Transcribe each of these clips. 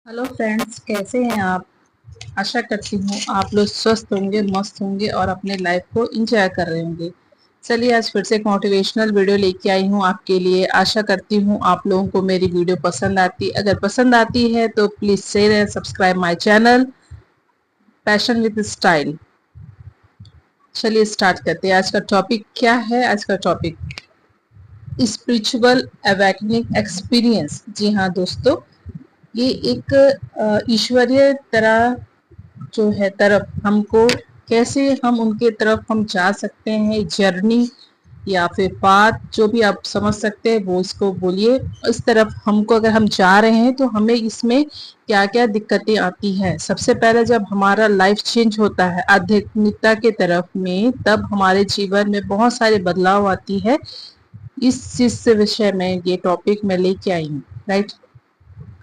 Hello friends, कैसे हैं आप। आशा करती हूँ आप लोग स्वस्थ होंगे, मस्त होंगे और अपने लाइफ को एंजॉय कर रहे होंगे। चलिए आज फिर से एक मोटिवेशनल वीडियो लेके आई हूँ आपके लिए। आशा करती हूँ आप लोगों को मेरी वीडियो पसंद आती, अगर पसंद आती है तो please share and subscribe my channel passion with style. चलिए स्टार्ट करते हैं। आज का टॉपिक क्या है? आज का टॉपिक स्पिरिचुअल अवेकनिंग एक्सपीरियंस। जी हाँ दोस्तों, ये एक ईश्वरीय तरह जो है तरफ हमको, कैसे हम उनके तरफ हम जा सकते हैं, जर्नी या फिर पाथ, जो भी आप समझ सकते हैं वो इसको बोलिए। इस तरफ हमको अगर हम जा रहे हैं तो हमें इसमें क्या क्या दिक्कतें आती हैं। सबसे पहले जब हमारा लाइफ चेंज होता है आध्यात्मिकता के तरफ में, तब हमारे जीवन में बहुत सारे बदलाव आती है। इस चीज से विषय में ये टॉपिक मैं लेके आई हूँ। राइट,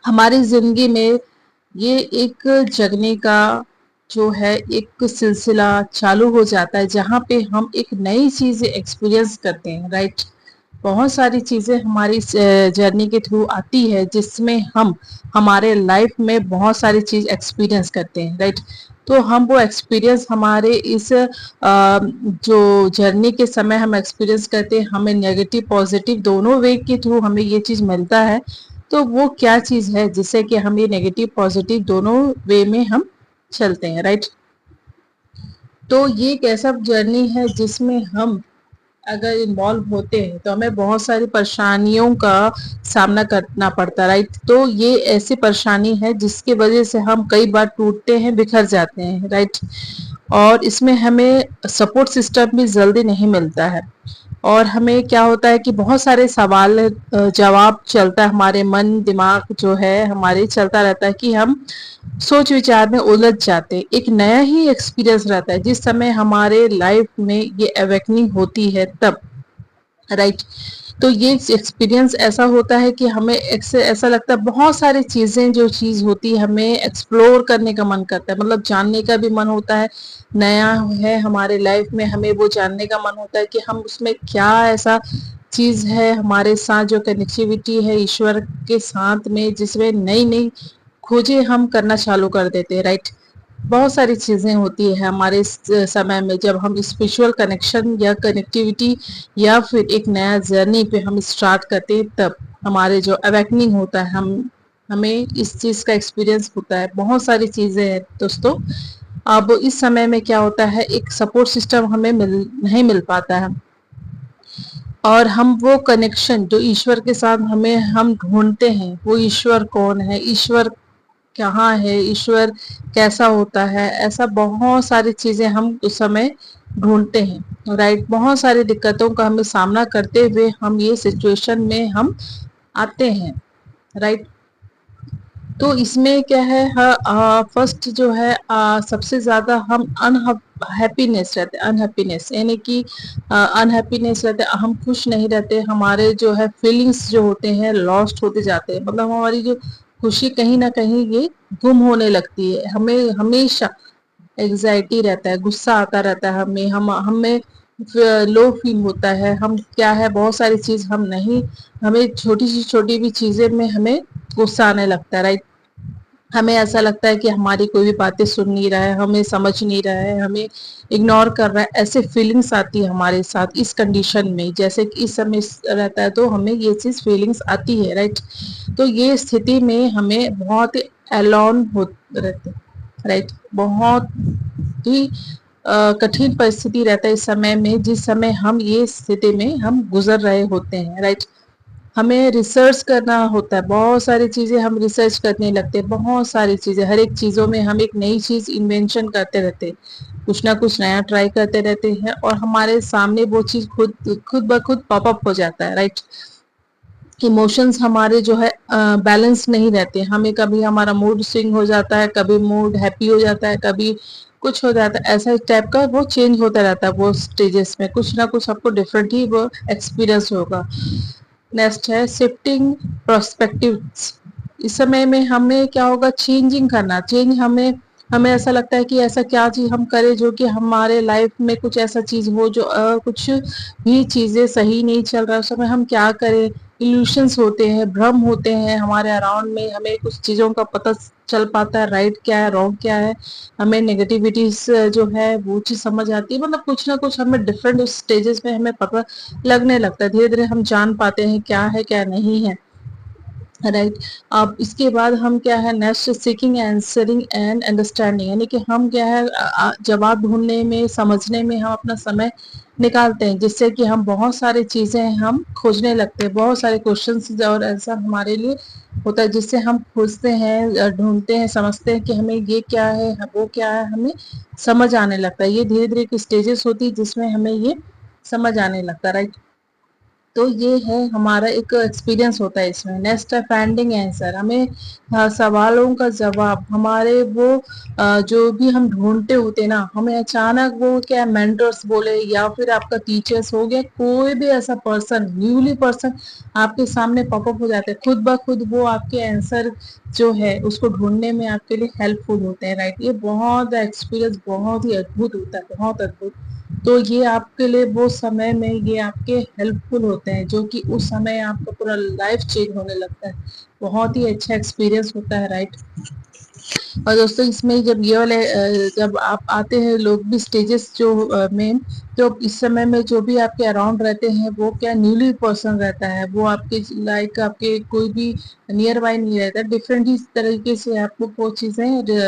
हमारी जिंदगी में ये एक जगने का जो है एक सिलसिला चालू हो जाता है, जहाँ पे हम एक नई चीज एक्सपीरियंस करते हैं। राइट, बहुत सारी चीजें हमारी जर्नी के थ्रू आती है, जिसमें हम हमारे लाइफ में बहुत सारी चीज एक्सपीरियंस करते हैं। राइट, तो हम वो एक्सपीरियंस हमारे इस जो जर्नी के समय हम एक्सपीरियंस करते हैं, हमें नेगेटिव पॉजिटिव दोनों वे के थ्रू हमें ये चीज मिलता है। तो वो क्या चीज है जिससे कि हम ये नेगेटिव पॉजिटिव दोनों वे में हम चलते हैं। राइट, तो ये एक ऐसा जर्नी है जिसमें हम अगर इन्वॉल्व होते हैं तो हमें बहुत सारी परेशानियों का सामना करना पड़ता है। राइट, तो ये ऐसी परेशानी है जिसकी वजह से हम कई बार टूटते हैं, बिखर जाते हैं। राइट, और इसमें हमें सपोर्ट सिस्टम भी जल्दी नहीं मिलता है, और हमें क्या होता है कि बहुत सारे सवाल जवाब चलता है, हमारे मन दिमाग जो है हमारे चलता रहता है कि हम सोच विचार में उलझ जाते हैं। एक नया ही एक्सपीरियंस रहता है जिस समय हमारे लाइफ में ये अवेकनिंग होती है तब। राइट, तो ये एक्सपीरियंस ऐसा होता है कि हमें ऐसा लगता है बहुत सारी चीजें जो चीज होती है हमें एक्सप्लोर करने का मन करता है, मतलब जानने का भी मन होता है। नया है हमारे लाइफ में, हमें वो जानने का मन होता है कि हम उसमें क्या ऐसा चीज है हमारे साथ, जो कनेक्टिविटी है ईश्वर के साथ में, जिसमें नई नई खोजें हम करना चालू कर देते हैं। राइट, बहुत सारी चीजें होती है हमारे इस समय में, जब हम स्पिरिचुअल कनेक्शन या कनेक्टिविटी या फिर एक नया जर्नी पे हम स्टार्ट करते हैं, तब हमारे जो अवेकनिंग होता है, हमें इस चीज का एक्सपीरियंस होता है। बहुत सारी चीजें हैं दोस्तों। अब इस समय में क्या होता है, एक सपोर्ट सिस्टम हमें नहीं मिल पाता है, और हम वो कनेक्शन जो ईश्वर के साथ हमें हम ढूंढते हैं, वो ईश्वर कौन है, ईश्वर कहाँ है, ईश्वर कैसा होता है, ऐसा बहुत सारी चीजें हम उस समय ढूंढते हैं। राइट, बहुत सारी दिक्कतों का हमें सामना करते हुए हम ये सिचुएशन में हम आते हैं। राइट, तो इसमें क्या है, फर्स्ट जो है सबसे ज्यादा हम अनहैप्पीनेस रहते, अनहैप्पीनेस यानी कि अनहैप्पीनेस रहते, हम खुश नहीं रहते, हमारे जो है फीलिंग्स जो होते हैं लॉस्ट होते जाते हैं, मतलब हमारी जो खुशी कहीं ना कहीं ये गुम होने लगती है। हमें हमेशा एग्जाइटी रहता है, गुस्सा आता रहता है, हमें लो फील होता है। हम क्या है, बहुत सारी चीज हम नहीं, हमें छोटी सी छोटी भी चीजें में हमें गुस्सा आने लगता है। राइट, हमें ऐसा लगता है कि हमारी कोई भी बातें सुन नहीं रहा है, हमें समझ नहीं रहा है, हमें इग्नोर कर रहा है, ऐसे फीलिंग्स आती है हमारे साथ इस कंडीशन में। जैसे कि इस समय रहता है तो हमें ये चीज फीलिंग्स आती है। राइट, तो ये स्थिति में हमें बहुत अलोन हो रहते। राइट, बहुत ही कठिन परिस्थिति रहता है इस समय में, जिस समय हम ये स्थिति में हम गुजर रहे होते हैं। राइट, हमें रिसर्च करना होता है, बहुत सारी चीजें हम रिसर्च करने लगते हैं, बहुत सारी चीजें, हर एक चीजों में हम एक नई चीज इन्वेंशन करते रहते हैं, कुछ ना कुछ नया ट्राई करते रहते हैं, और हमारे सामने वो चीज खुद खुद ब खुद पॉपअप हो जाता है। राइट, इमोशंस हमारे जो है बैलेंस नहीं रहते, हमें कभी हमारा मूड स्विंग हो जाता है, कभी मूड हैप्पी हो जाता है, कभी कुछ हो जाता है, ऐसा टाइप का वो चेंज होता रहता है। वो स्टेजेस में कुछ ना कुछ आपको डिफरेंट ही वो एक्सपीरियंस होगा। नेक्स्ट है शिफ्टिंग प्रोस्पेक्टिव्स। इस समय में हमें क्या होगा, चेंजिंग करना, चेंज हमें हमें ऐसा लगता है कि ऐसा क्या चीज़ हम करें जो कि हमारे लाइफ में कुछ ऐसा चीज़ हो जो कुछ भी चीज़ें सही नहीं चल रहा है, उस समय हम क्या करें? इल्यूशंस होते हैं, भ्रम होते हैं हमारे अराउंड में, हमें कुछ चीज़ों का पता चल पाता है, राइट क्या है, रॉन्ग क्या है, हमें नेगेटिविटीज़ जो है वो चीज़ समझ आती है, मतलब कुछ ना कुछ हमें डिफरेंट स्टेजेस में हमें पता लगने लगता है, धीरे-धीरे हम जान पाते हैं क्या है, क्या नहीं है। राइट। अब इसके बाद हम क्या है, next seeking answering and understanding, यानी कि हम क्या है जवाब ढूंढने में, समझने में हम अपना समय निकालते हैं, जिससे कि हम बहुत सारी चीजें हम खोजने लगते हैं, बहुत सारे क्वेश्चंस और आंसर हमारे लिए होता है, जिससे हम खोजते हैं, ढूंढते हैं, समझते हैं कि हमें ये क्या है, वो क्या है, हमें समझ आने लगता है। ये धीरे धीरे की स्टेजेस होती है जिसमें हमें ये समझ आने लगता है। राइट। तो ये है हमारा एक एक्सपीरियंस होता है इसमें। नेक्स्ट है फाइंडिंग आंसर, हमें सवालों का जवाब हमारे वो जो भी हम ढूंढते होते हैं ना, हमें अचानक वो क्या मेंटर्स बोले या फिर आपका टीचर्स हो गया, कोई भी ऐसा पर्सन, न्यूली पर्सन आपके सामने पॉपअप हो जाते हैं, खुद ब खुद वो आपके आंसर जो है उसको ढूंढने में आपके लिए हेल्पफुल होते हैं। राइट। ये बहुत एक्सपीरियंस बहुत ही अद्भुत होता है, बहुत अद्भुत। तो ये आपके लिए वो समय में ये आपके हेल्पफुल होते हैं, जो कि उस समय आपका पूरा लाइफ चेंज होने लगता है। बहुत ही अच्छा एक्सपीरियंस होता है। राइट। और दोस्तों इसमें जब ये वाले जब आप आते हैं लोग भी स्टेजेस जो में, तो इस समय में जो भी आपके अराउंड रहते हैं वो क्या न्यूली पर्सन रहता है, वो आपके लाइक आपके कोई भी नियर बाय नहीं रहता, डिफरेंट ही तरीके से आपको वो चीजें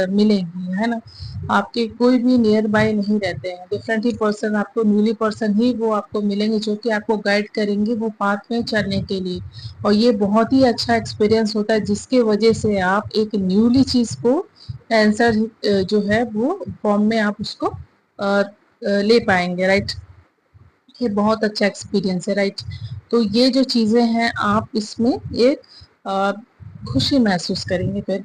मिलेंगी, है ना। आपके कोई भी नियर बाय नहीं रहते हैं, डिफरेंट ही पर्सन आपको, न्यूली पर्सन ही वो आपको मिलेंगे जो कि आपको गाइड करेंगे वो पाथ में चलने के लिए। और ये बहुत ही अच्छा एक्सपीरियंस होता है जिसके वजह से आप एक न्यूली चीज को आंसर जो है वो फॉर्म में आप उसको ले पाएंगे। राइट। ये बहुत अच्छा एक्सपीरियंस है। राइट। तो ये जो चीजें हैं आप इसमें एक अ, खुशी महसूस करेंगे। फिर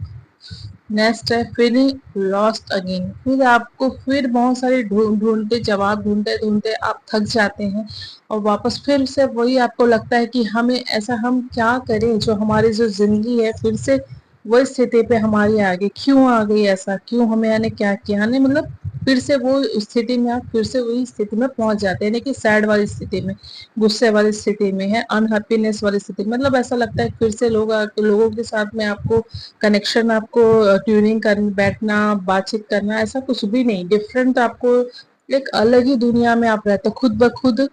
नेक्स्ट है फीलिंग लॉस्ट अगेन, फिर आपको फिर बहुत सारे ढूंढते जवाब ढूंढते ढूंढते आप थक जाते हैं और वापस फिर से वही आपको लगता है कि हमें ऐसा हम क्या करें जो हमारी जो जिंदगी है फिर से वही स्थिति पे हमारी आ गई, क्यों आ गई, ऐसा क्यों, हमें यानी क्या किया ने, मतलब फिर से वो स्थिति में आप फिर से वही स्थिति में पहुंच जाते हैं, यानी कि सैड वाली स्थिति में, गुस्से वाली स्थिति में है, अनहैप्पीनेस वाली स्थिति में, मतलब ऐसा लगता है फिर से लोगों के साथ में आपको कनेक्शन, आपको ट्यूनिंग कर बैठना, बातचीत करना, ऐसा कुछ भी नहीं, डिफरेंट आपको एक अलग ही दुनिया में आप रहते हो, खुद ब खुद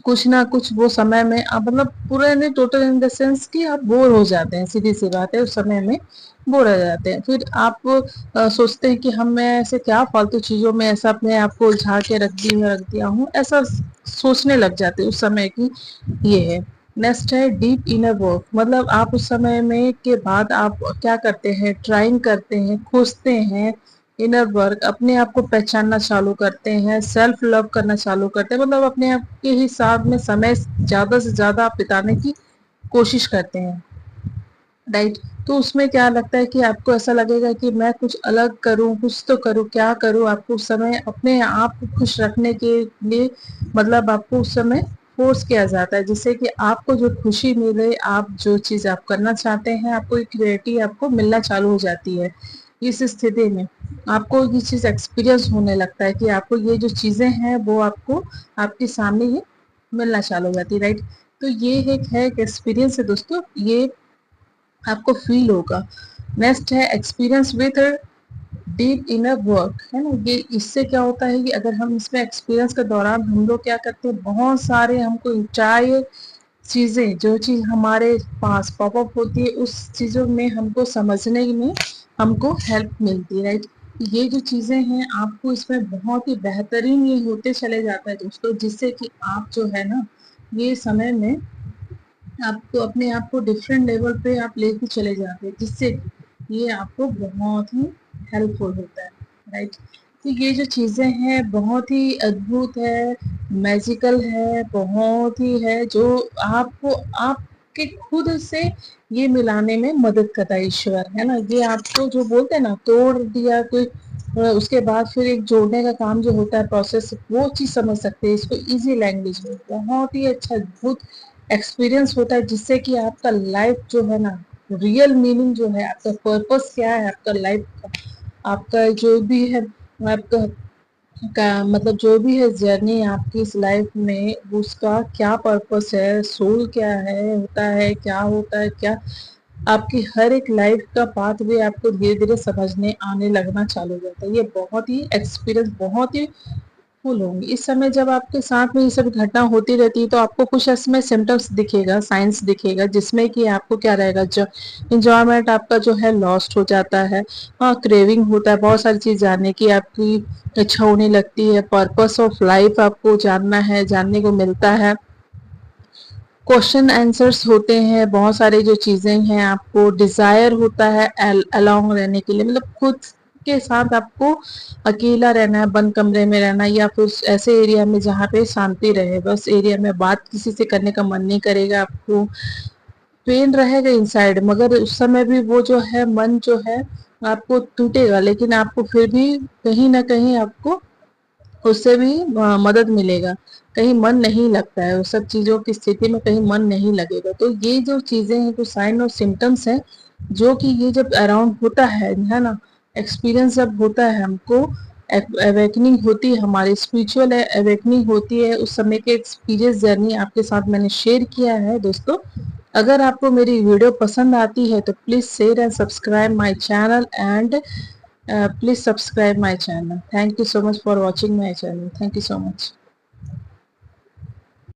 कुछ ना कुछ वो समय में आप मतलब पूरा नहीं, टोटल इन द सेंस कि आप बोर हो जाते हैं, सीधी सी बात है, उस समय में बोर हो जाते हैं। फिर आप सोचते हैं कि हम मैं ऐसे क्या फालतू चीजों में ऐसा अपने आप को उलझा के रख दिया हूँ, ऐसा सोचने लग जाते हैं उस समय की। ये है। नेक्स्ट है डीप इनर वर्क, मतलब आप उस समय में के बाद आप क्या करते हैं, ट्राइंग करते हैं, खोजते हैं, इनर वर्क, अपने आप को पहचानना चालू करते हैं, सेल्फ लव करना चालू करते हैं, मतलब अपने आप के हिसाब में समय ज्यादा से ज्यादा आप बिताने की कोशिश करते हैं। राइट। तो उसमें क्या लगता है कि आपको ऐसा लगेगा कि मैं कुछ अलग करूं, कुछ तो करूं, क्या करूं, आपको उस समय अपने आप को खुश रखने के लिए मतलब आपको उस समय फोर्स किया जाता है, जिससे कि आपको जो खुशी मिले, आप जो चीज आप करना चाहते हैं, आपको एक क्रिएटिविटी आपको मिलना चालू हो जाती है। इस स्थिति में आपको ये चीज एक्सपीरियंस होने लगता है कि आपको ये जो चीजें हैं वो आपको आपके सामने ये मिलना चालू हो जाती है। राइट। तो ये एक है एक्सपीरियंस है दोस्तों, ये आपको फील होगा। नेक्स्ट है experience with deep inner work, है ना। ये इससे क्या होता है कि अगर हम इसमें एक्सपीरियंस के दौरान हम लोग क्या करते हैं, बहुत सारे हमको ऊंचाई चीजें, जो चीज हमारे पास पॉपअप होती है उस चीजों में हमको समझने में हमको हेल्प मिलती है। राइट। ये जो चीजें हैं आपको इसमें बहुत ही बेहतरीन ये होते चले जाता है दोस्तों, जिससे कि आप जो है ना ये समय में आपको अपने आप को डिफरेंट लेवल पे आप लेके चले जाते हैं, जिससे ये आपको बहुत ही हेल्पफुल होता है। राइट। तो ये जो चीजें हैं बहुत ही अद्भुत है, मैजिकल है, बहुत ही है, जो आपको आपके खुद से ये मिलाने में मदद करता है ईश्वर, है ना। ये आपको जो बोलते हैं ना तोड़ दिया कोई, उसके बाद फिर एक जोड़ने का काम जो होता है प्रोसेस, वो चीज समझ सकते हैं इसको इजी लैंग्वेज में, बहुत ही अच्छा अद्भुत एक्सपीरियंस होता है, जिससे कि आपका लाइफ जो है ना, रियल मीनिंग जो है, आपका पर्पस क्या है आपका लाइफ का, आपका जो भी है, आपका का मतलब जो भी है जर्नी आपकी इस लाइफ में, उसका क्या पर्पस है, सोल क्या है होता है, क्या होता है, क्या आपकी हर एक लाइफ का पाथ वे आपको धीरे धीरे समझने आने लगना चालू हो जाता है। ये बहुत ही एक्सपीरियंस, बहुत ही फुल होंगी। इस समय जब आपके साथ में ये सब घटना होती रहती है तो आपको कुछ इसमें सिम्टम्स दिखेगा, साइंस दिखेगा, जिसमें कि आपको क्या रहेगा, जो इंजॉयमेंट आपका जो है लॉस्ट हो जाता है। हाँ, क्रेविंग होता है बहुत सारी चीज जानने की, आपकी इच्छा होने लगती है, पर्पस ऑफ लाइफ आपको जानना है, जानने को मिलता है। क्वेश्चन आंसर्स होते हैं, बहुत सारे जो चीजें हैं, आपको डिजायर होता है अलोंग रहने के लिए, मतलब खुद के साथ आपको अकेला रहना है, बंद कमरे में रहना, या फिर ऐसे एरिया में जहाँ पे शांति रहे, बस एरिया में बात किसी से करने का मन नहीं करेगा, आपको पेन रहेगा इनसाइड, मगर उस समय भी वो जो है मन जो है आपको टूटेगा, लेकिन आपको फिर भी कहीं ना कहीं आपको उससे भी मदद मिलेगा। कहीं मन नहीं लगता है, उस सब चीजों की स्थिति में कहीं मन नहीं लगेगा। तो ये जो चीजें हैं, जो साइन और सिम्टम्स हैं, जो कि ये जब अराउंड होता है ना, एक्सपीरियंस जब होता है हमको, अवेकनिंग होती है, हमारी स्पिरिचुअल अवेकनिंग होती है, उस समय के एक्सपीरियंस जर्नी आपके साथ मैंने शेयर किया है दोस्तों। अगर आपको मेरी वीडियो पसंद आती है तो please share and subscribe my channel, and please subscribe my channel. Thank you so much for watching my channel. Thank you so much.